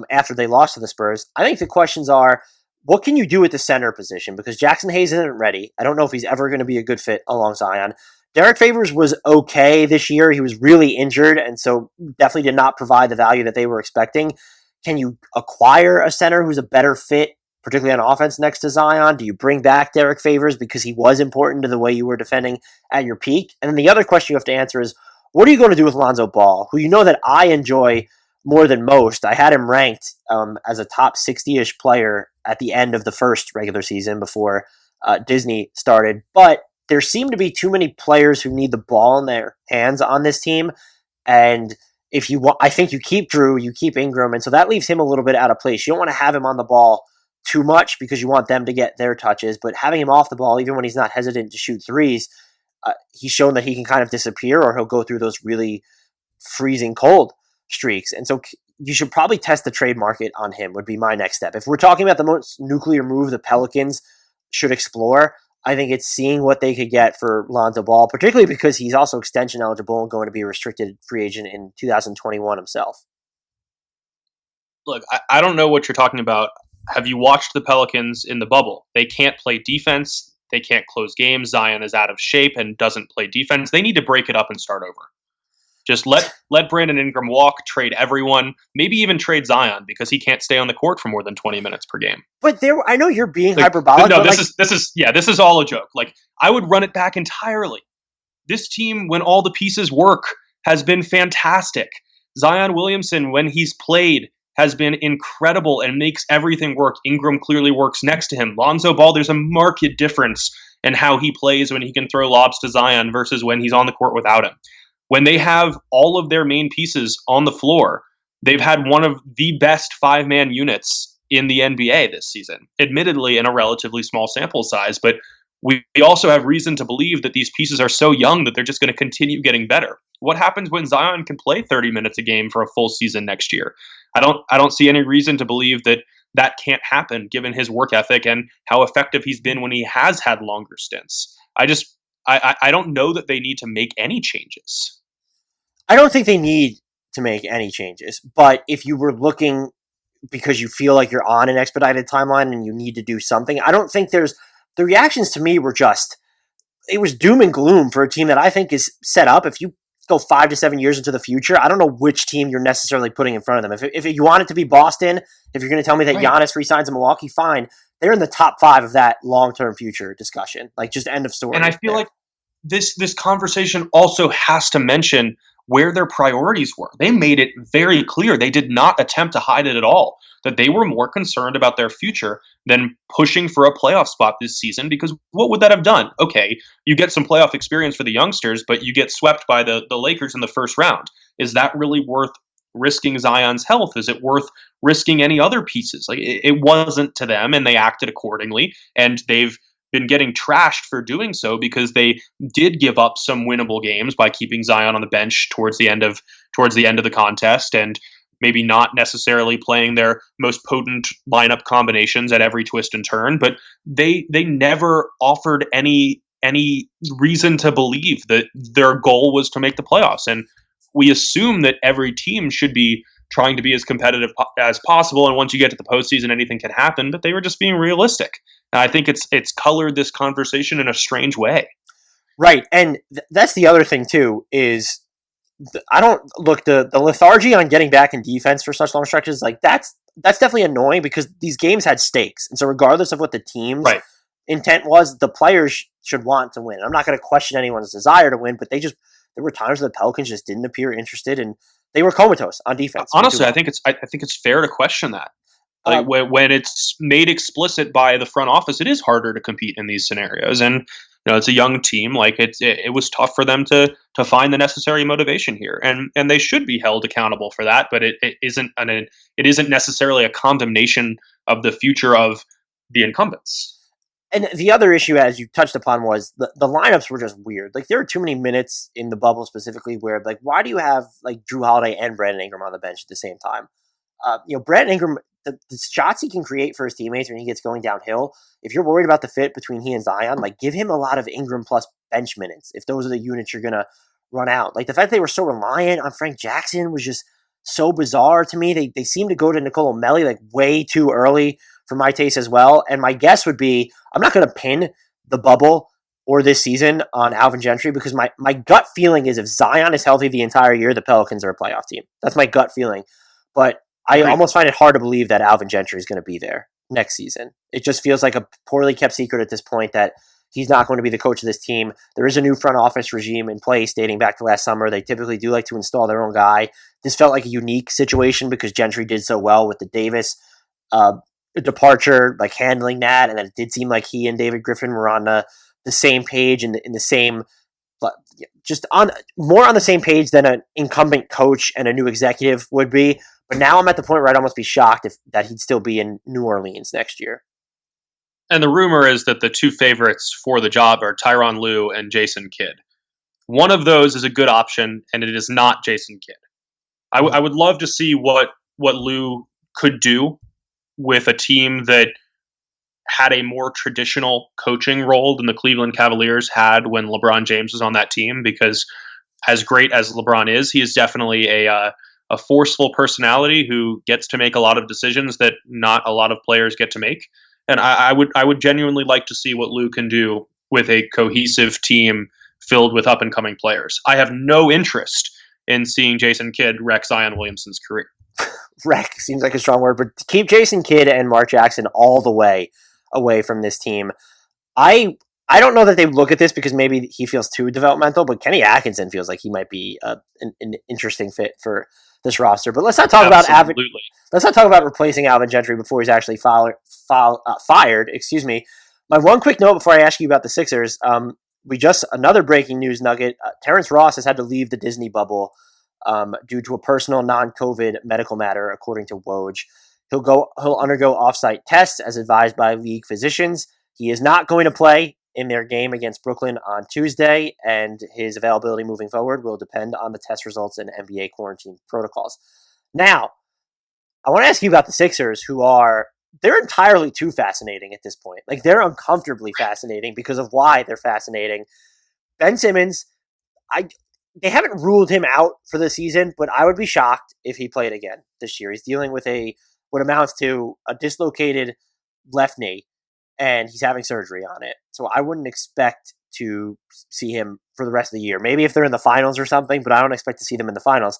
after they lost to the Spurs. I think the questions are, what can you do at the center position? Because Jackson Hayes isn't ready. I don't know if he's ever going to be a good fit along Zion. Derek Favors was okay this year. He was really injured, and so definitely did not provide the value that they were expecting. Can you acquire a center who's a better fit, particularly on offense, next to Zion? Do you bring back Derek Favors because he was important to the way you were defending at your peak? And then the other question you have to answer is, what are you going to do with Lonzo Ball, who that I enjoy more than most? I had him ranked as a top 60-ish player at the end of the first regular season before Disney started. But there seem to be too many players who need the ball in their hands on this team. And if you want, I think you keep Drew, you keep Ingram. And so that leaves him a little bit out of place. You don't want to have him on the ball too much because you want them to get their touches. But having him off the ball, even when he's not hesitant to shoot threes, he's shown that he can kind of disappear, or he'll go through those really freezing cold streaks. And so you should probably test the trade market on him, would be my next step. If we're talking about the most nuclear move the Pelicans should explore, I think it's seeing what they could get for Lonzo Ball, particularly because he's also extension eligible and going to be a restricted free agent in 2021 himself. Look, I don't know what you're talking about. Have you watched the Pelicans in the bubble? They can't play defense. They can't close games. Zion is out of shape and doesn't play defense. They need to break it up and start over. Just let Brandon Ingram walk, trade everyone, maybe even trade Zion, because he can't stay on the court for more than 20 minutes per game. But I know you're being hyperbolic. No, this is all a joke. Like, I would run it back entirely. This team, when all the pieces work, has been fantastic. Zion Williamson, when he's played, has been incredible and makes everything work. Ingram clearly works next to him. Lonzo Ball, there's a marked difference in how he plays when he can throw lobs to Zion versus when he's on the court without him. When they have all of their main pieces on the floor, they've had one of the best 5-man units in the NBA this season, admittedly in a relatively small sample size, but we also have reason to believe that these pieces are so young that they're just going to continue getting better. What happens when Zion can play 30 minutes a game for a full season next year? I don't see any reason to believe that can't happen given his work ethic and how effective he's been when he has had longer stints. I don't know that they need to make any changes. I don't think they need to make any changes, but if you were looking because you feel like you're on an expedited timeline and you need to do something, I don't think the reactions to me were it was doom and gloom for a team that I think is set up. If you go 5 to 7 years into the future, I don't know which team you're necessarily putting in front of them. If you want it to be Boston, if you're going to tell me that Giannis resigns in Milwaukee, fine. They're in the top 5 of that long-term future discussion. Like, just end of story. And I feel like this conversation also has to mention where their priorities were. They made it very clear. They did not attempt to hide it at all, that they were more concerned about their future than pushing for a playoff spot this season, because what would that have done? Okay, you get some playoff experience for the youngsters, but you get swept by the Lakers in the first round. Is that really worth risking Zion's health? Is it worth risking any other pieces? Like, it wasn't to them, and they acted accordingly, and they've been getting trashed for doing so because they did give up some winnable games by keeping Zion on the bench towards the end of the contest, and maybe not necessarily playing their most potent lineup combinations at every twist and turn. But they never offered any reason to believe that their goal was to make the playoffs. And we assume that every team should be trying to be as competitive as possible, and once you get to the postseason, anything can happen. But they were just being realistic. And I think it's colored this conversation in a strange way. Right, and that's the other thing too, is I don't look the lethargy on getting back in defense for such long stretches. Like that's definitely annoying because these games had stakes, and so regardless of what the team's Right. intent was, the players should want to win. I'm not going to question anyone's desire to win, but there were times where the Pelicans just didn't appear interested, and they were comatose on defense. Honestly, I think it's fair to question that. Like when it's made explicit by the front office, it is harder to compete in these scenarios, and it's a young team. Like it was tough for them to find the necessary motivation here, and they should be held accountable for that. But it isn't necessarily a condemnation of the future of the incumbents. And the other issue, as you touched upon, was the lineups were just weird. Like there were too many minutes in the bubble specifically where, like, why do you have like Drew Holiday and Brandon Ingram on the bench at the same time? Brandon Ingram, the shots he can create for his teammates when he gets going downhill, if you're worried about the fit between he and Zion, like give him a lot of Ingram plus bench minutes if those are the units you're going to run out. Like the fact they were so reliant on Frank Jackson was just so bizarre to me. They seemed to go to Nicolo Melli like way too early for my taste as well. And my guess would be I'm not going to pin the bubble or this season on Alvin Gentry because my gut feeling is if Zion is healthy the entire year, the Pelicans are a playoff team. That's my gut feeling. But I almost find it hard to believe that Alvin Gentry is going to be there next season. It just feels like a poorly kept secret at this point that he's not going to be the coach of this team. There is a new front office regime in place dating back to last summer. They typically do like to install their own guy. This felt like a unique situation because Gentry did so well with the Davis departure, like handling that, and then it did seem like he and David Griffin were on the same page and in the same, just on more on the same page than an incumbent coach and a new executive would be. But now I'm at the point where I'd almost be shocked that he'd still be in New Orleans next year. And the rumor is that the two favorites for the job are Tyronn Lue and Jason Kidd. One of those is a good option, and it is not Jason Kidd. I would love to see what Lue could do with a team that had a more traditional coaching role than the Cleveland Cavaliers had when LeBron James was on that team, because as great as LeBron is, he is definitely a forceful personality who gets to make a lot of decisions that not a lot of players get to make. And I would genuinely like to see what Lue can do with a cohesive team filled with up-and-coming players. I have no interest in seeing Jason Kidd wreck Zion Williamson's career. Wreck seems like a strong word, but keep Jason Kidd and Mark Jackson all the way away from this team. I don't know that they look at this because maybe he feels too developmental, but Kenny Atkinson feels like he might be an interesting fit for this roster. But let's not talk let's not talk about replacing Alvin Gentry before he's actually fired. Excuse me. My one quick note before I ask you about the Sixers. Another breaking news nugget. Terrence Ross has had to leave the Disney bubble due to a personal non-COVID medical matter, according to Woj. He'll undergo off-site tests as advised by league physicians. He is not going to play in their game against Brooklyn on Tuesday, and his availability moving forward will depend on the test results and NBA quarantine protocols. Now, I want to ask you about the Sixers, they're entirely too fascinating at this point. Like, they're uncomfortably fascinating because of why they're fascinating. Ben Simmons, they haven't ruled him out for the season, but I would be shocked if he played again this year. He's dealing with what amounts to a dislocated left knee, and he's having surgery on it. So I wouldn't expect to see him for the rest of the year. Maybe if they're in the finals or something, but I don't expect to see them in the finals.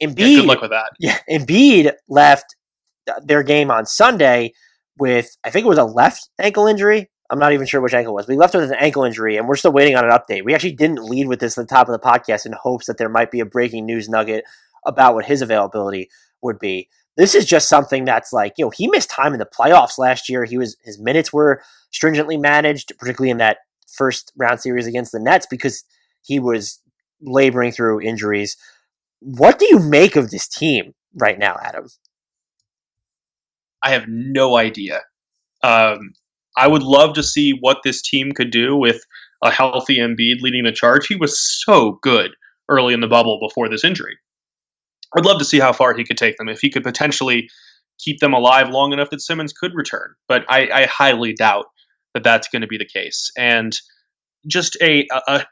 Embiid, good luck with that. Yeah, Embiid left their game on Sunday with, I think it was a left ankle injury. I'm not even sure which ankle it was, but he left with an ankle injury, and we're still waiting on an update. We actually didn't lead with this at the top of the podcast in hopes that there might be a breaking news nugget about what his availability would be. This is just something that's like, he missed time in the playoffs last year. His minutes were stringently managed, particularly in that first round series against the Nets, because he was laboring through injuries. What do you make of this team right now, Adam? I have no idea. I would love to see what this team could do with a healthy Embiid leading the charge. He was so good early in the bubble before this injury. I'd love to see how far he could take them, if he could potentially keep them alive long enough that Simmons could return. But I highly doubt that that's going to be the case. And just a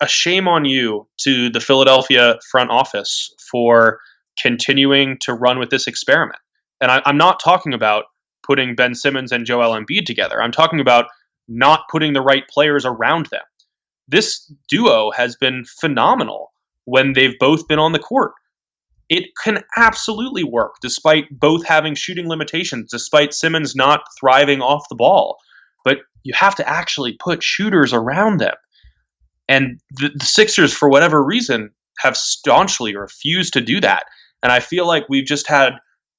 shame on you to the Philadelphia front office for continuing to run with this experiment. And I'm not talking about putting Ben Simmons and Joel Embiid together. I'm talking about not putting the right players around them. This duo has been phenomenal when they've both been on the court. It can absolutely work despite both having shooting limitations, despite Simmons not thriving off the ball. But you have to actually put shooters around them. And the Sixers, for whatever reason, have staunchly refused to do that. And I feel like we've just had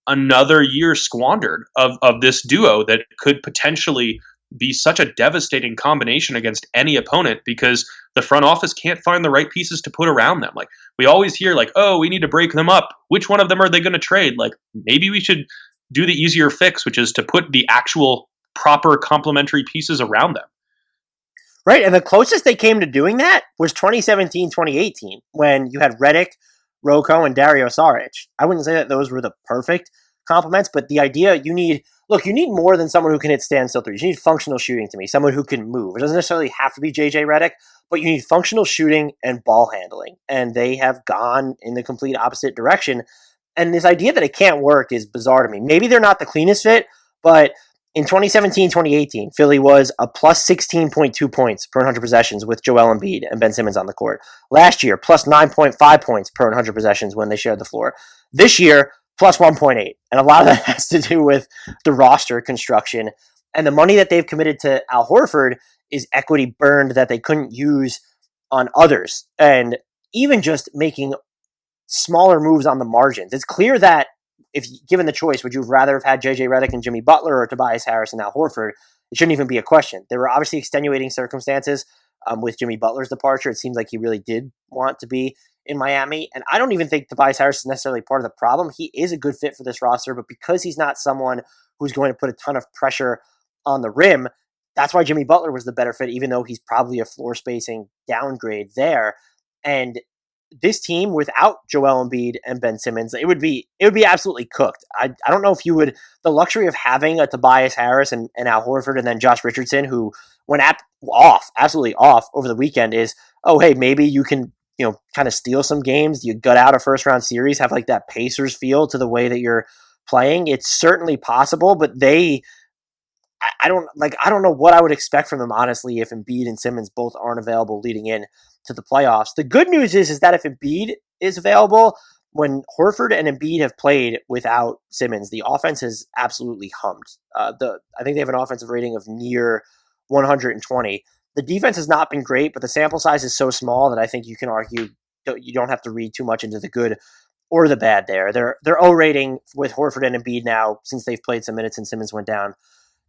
another year squandered of this duo that could potentially be such a devastating combination against any opponent because the front office can't find the right pieces to put around them. Like, we always hear, like, oh, we need to break them up. Which one of them are they going to trade? Like, maybe we should do the easier fix, which is to put the actual proper complementary pieces around them. Right, and the closest they came to doing that was 2017-2018, when you had Redick, Rocco, and Dario Saric. I wouldn't say that those were the perfect complements, but the idea you need more than someone who can hit standstill threes. You need functional shooting to me, someone who can move. It doesn't necessarily have to be JJ Redick, but you need functional shooting and ball handling, and they have gone in the complete opposite direction. And this idea that it can't work is bizarre to me. Maybe they're not the cleanest fit, but in 2017-2018, Philly was a plus 16.2 points per 100 possessions with Joel Embiid and Ben Simmons on the court. Last year, plus 9.5 points per 100 possessions when they shared the floor. This year, plus 1.8. And a lot of that has to do with the roster construction. And the money that they've committed to Al Horford is equity burned that they couldn't use on others. And even just making smaller moves on the margins. It's clear that if given the choice, would you rather have had JJ Redick and Jimmy Butler or Tobias Harris and Al Horford? It shouldn't even be a question. There were obviously extenuating circumstances with Jimmy Butler's departure. It seems like he really did want to be in Miami. And I don't even think Tobias Harris is necessarily part of the problem. He is a good fit for this roster, but because he's not someone who's going to put a ton of pressure on the rim, that's why Jimmy Butler was the better fit, even though he's probably a floor spacing downgrade there. And this team without Joel Embiid and Ben Simmons, it would be absolutely cooked. I don't know if you would, the luxury of having a Tobias Harris and Al Horford and then Josh Richardson, who went absolutely off over the weekend, is, oh, hey, maybe you can, kind of steal some games. You gut out a first round series, have like that Pacers feel to the way that you're playing. It's certainly possible, but I don't know what I would expect from them, honestly, if Embiid and Simmons both aren't available leading in to the playoffs. The good news is that if Embiid is available, when Horford and Embiid have played without Simmons, the offense has absolutely hummed. I think they have an offensive rating of near 120. The defense has not been great, but the sample size is so small that I think you can argue you don't have to read too much into the good or the bad there. Their O rating with Horford and Embiid now, since they've played some minutes and Simmons went down,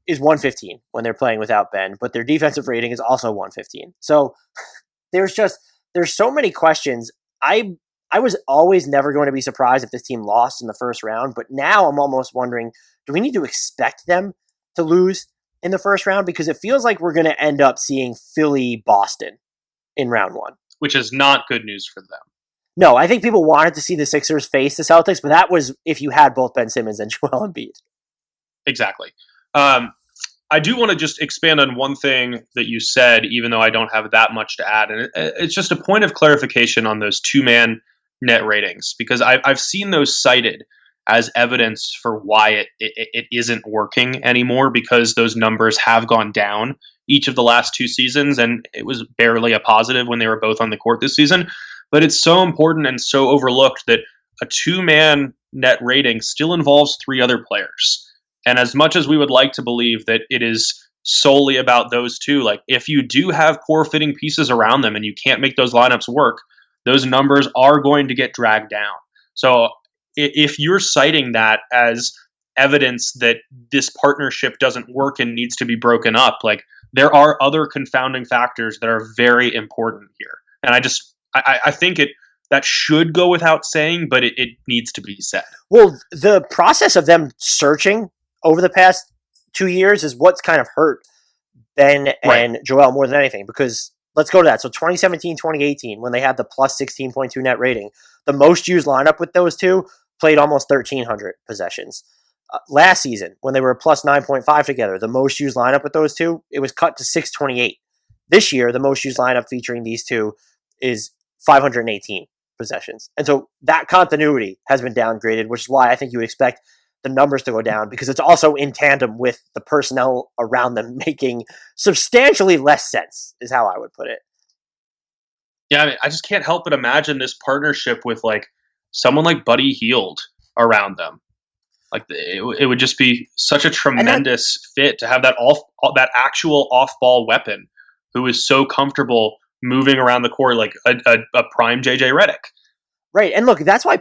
is 115 when they're playing without Ben, but their defensive rating is also 115. So there's so many questions. I was always never going to be surprised if this team lost in the first round, but now I'm almost wondering, do we need to expect them to lose in the first round? Because it feels like we're going to end up seeing Philly-Boston in round one. Which is not good news for them. No, I think people wanted to see the Sixers face the Celtics, but that was if you had both Ben Simmons and Joel Embiid. Exactly. I do want to just expand on one thing that you said, even though I don't have that much to add. And it's just a point of clarification on those two-man net ratings, because I've seen those cited as evidence for why it isn't working anymore, because those numbers have gone down each of the last two seasons, and it was barely a positive when they were both on the court this season. But it's so important and so overlooked that a two-man net rating still involves three other players. And as much as we would like to believe that it is solely about those two, like, if you do have poor fitting pieces around them and you can't make those lineups work, those numbers are going to get dragged down. So if you're citing that as evidence that this partnership doesn't work and needs to be broken up, like, there are other confounding factors that are very important here. And I think that should go without saying, but it needs to be said. Well, the process of them searching over the past 2 years is what's kind of hurt Ben and Joel more than anything, because let's go to that. So 2017-2018, when they had the plus 16.2 net rating, the most used lineup with those two played almost 1,300 possessions. Last season, when they were plus 9.5 together, the most used lineup with those two, it was cut to 628. This year, the most used lineup featuring these two is 518 possessions. And so that continuity has been downgraded, which is why I think you would expect the numbers to go down, because it's also in tandem with the personnel around them making substantially less sense, is how I would put it. Yeah, I mean, I just can't help but imagine this partnership with like someone like Buddy Hield around them. Like it would just be such a tremendous fit to have that actual off-ball weapon who is so comfortable moving around the court like a prime JJ Redick. Right. And look, that's why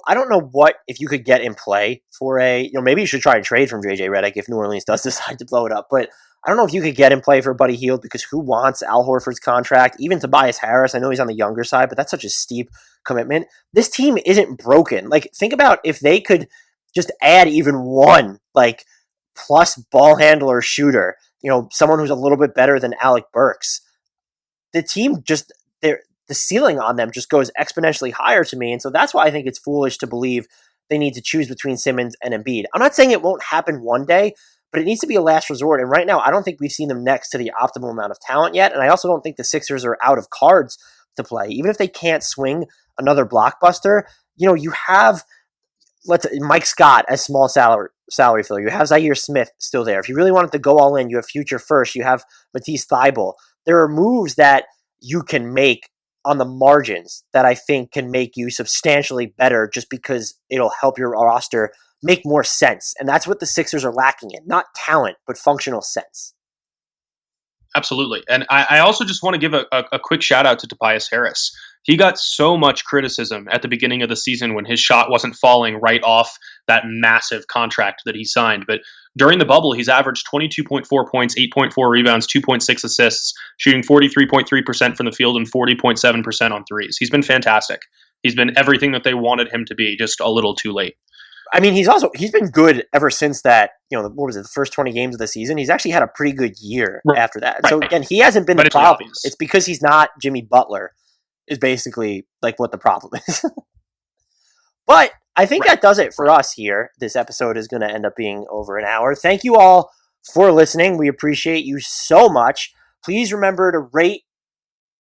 I don't know what, if you could get in play for maybe you should try to trade from JJ Redick if New Orleans does decide to blow it up. But I don't know if you could get in play for Buddy Hield, because who wants Al Horford's contract? Even Tobias Harris, I know he's on the younger side, but that's such a steep commitment. This team isn't broken. Like, think about if they could just add even one, like, plus ball handler shooter, someone who's a little bit better than Alec Burks. The team just, the ceiling on them just goes exponentially higher to me. And so that's why I think it's foolish to believe they need to choose between Simmons and Embiid. I'm not saying it won't happen one day, but it needs to be a last resort. And right now, I don't think we've seen them next to the optimal amount of talent yet. And I also don't think the Sixers are out of cards to play. Even if they can't swing another blockbuster, you have Mike Scott as small salary filler. You have Zaire Smith still there. If you really wanted to go all in, you have Future First. You have Matisse Thybulle. There are moves that you can make on the margins that I think can make you substantially better, just because it'll help your roster make more sense. And that's what the Sixers are lacking in. Not talent, but functional sense. Absolutely. And I also just want to give a quick shout out to Tobias Harris. He got so much criticism at the beginning of the season when his shot wasn't falling right off that massive contract that he signed. But during the bubble, he's averaged 22.4 points, 8.4 rebounds, 2.6 assists, shooting 43.3% from the field and 40.7% on threes. He's been fantastic. He's been everything that they wanted him to be, just a little too late. I mean, he's been good ever since that, what was it, the first 20 games of the season? He's actually had a pretty good year after that. Right. So again, he hasn't been the problem. It's because he's not Jimmy Butler is basically like what the problem is. But I think that does it for us here. This episode is going to end up being over an hour. Thank you all for listening. We appreciate you so much. Please remember to rate,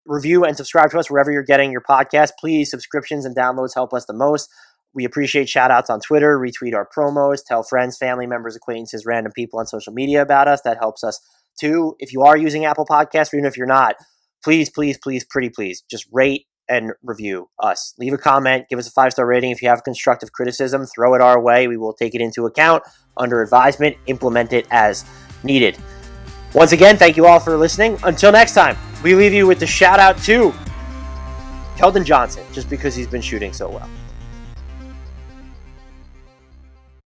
review, and subscribe to us wherever you're getting your podcast. Please, subscriptions and downloads help us the most. We appreciate shout outs on Twitter, retweet our promos, tell friends, family members, acquaintances, random people on social media about us. That helps us too. If you are using Apple Podcasts, or even if you're not, please, pretty please, just rate and review us. Leave a comment, give us a 5-star rating. If you have constructive criticism, throw it our way. We will take it into account under advisement, implement it as needed. Once again, thank you all for listening. Until next time, we leave you with the shout out to Keldon Johnson, just because he's been shooting so well.